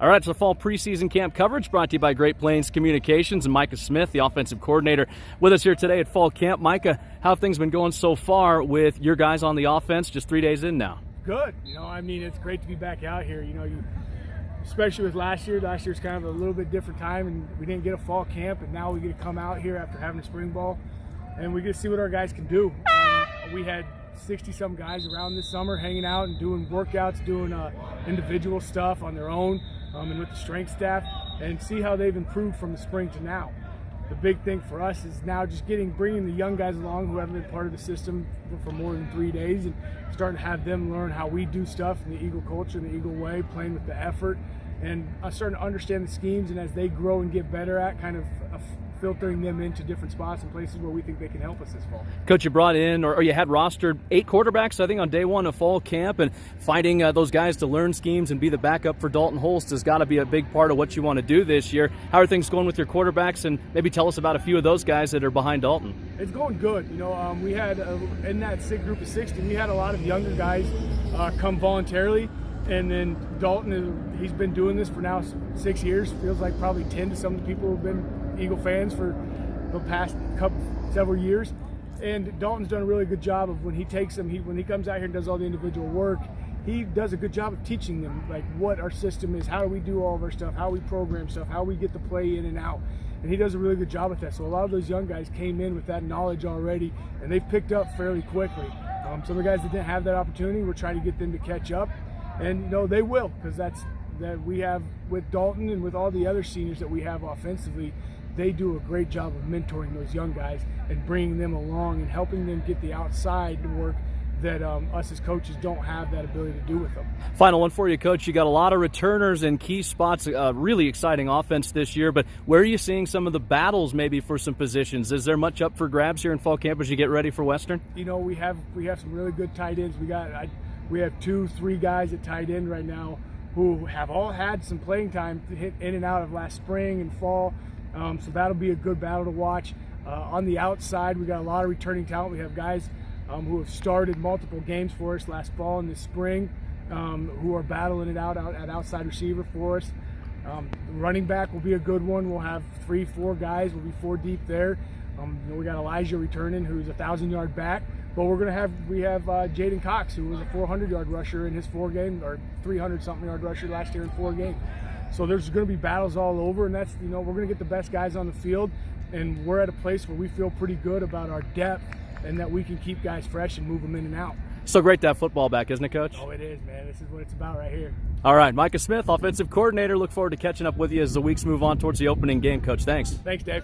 All right, so fall preseason camp coverage brought to you by Great Plains Communications and Micah Smith, the offensive coordinator, with us here today at fall camp. Micah, how have things been going so far with your guys on the offense just 3 days in now? Good. It's great to be back out here. Especially with last year. Last year's kind of a little bit different time, and we didn't get a fall camp, and now we get to come out here after having a spring ball, and we get to see what our guys can do. We had 60-some guys around this summer hanging out and doing workouts, doing individual stuff on their own, and with the strength staff, and see how they've improved from the spring to now. The big thing for us is now just bringing the young guys along who haven't been part of the system for more than 3 days, and starting to have them learn how we do stuff in the Eagle culture, in the Eagle way, playing with the effort, and starting to understand the schemes, and as they grow and get better at kind of filtering them into different spots and places where we think they can help us this fall. Coach, you brought in, or you had rostered 8 quarterbacks, I think, on day one of fall camp, and finding those guys to learn schemes and be the backup for Dalton Holst has got to be a big part of what you want to do this year. How are things going with your quarterbacks, and maybe tell us about a few of those guys that are behind Dalton? It's going good. We had, in that group of 60, we had a lot of younger guys come voluntarily, and then Dalton, he's been doing this for now 6 years, feels like probably 10 to some of the people who've been Eagle fans for the past several years. And Dalton's done a really good job of when he takes them, when he comes out here and does all the individual work, he does a good job of teaching them like what our system is, how do we do all of our stuff, how we program stuff, how we get the play in and out. And he does a really good job with that. So a lot of those young guys came in with that knowledge already, and they've picked up fairly quickly. Some of the guys that didn't have that opportunity, we're trying to get them to catch up. And they will, because that we have with Dalton and with all the other seniors that we have offensively. They do a great job of mentoring those young guys and bringing them along and helping them get the outside work that us as coaches don't have that ability to do with them. Final one for you, Coach. You got a lot of returners in key spots, really exciting offense this year, but where are you seeing some of the battles maybe for some positions? Is there much up for grabs here in fall camp as you get ready for Western? We have some really good tight ends. We have 2-3 guys at tight end right now who have all had some playing time to hit in and out of last spring and fall. So that'll be a good battle to watch. On the outside, we got a lot of returning talent. We have guys who have started multiple games for us last fall and this spring, who are battling it out at outside receiver for us. Running back will be a good one. We'll have 3-4 guys. We'll be 4 deep there. We got Elijah returning, who's a 1,000-yard back. But we have Jaden Cox, who was a 400-yard rusher in his 4 games, or 300-something-yard rusher last year in 4 games. So there's going to be battles all over, and that's, we're going to get the best guys on the field, and we're at a place where we feel pretty good about our depth and that we can keep guys fresh and move them in and out. So great to have football back, isn't it, Coach? Oh, it is, man. This is what it's about right here. All right, Micah Smith, offensive coordinator. Look forward to catching up with you as the weeks move on towards the opening game, Coach. Thanks. Thanks, Dave.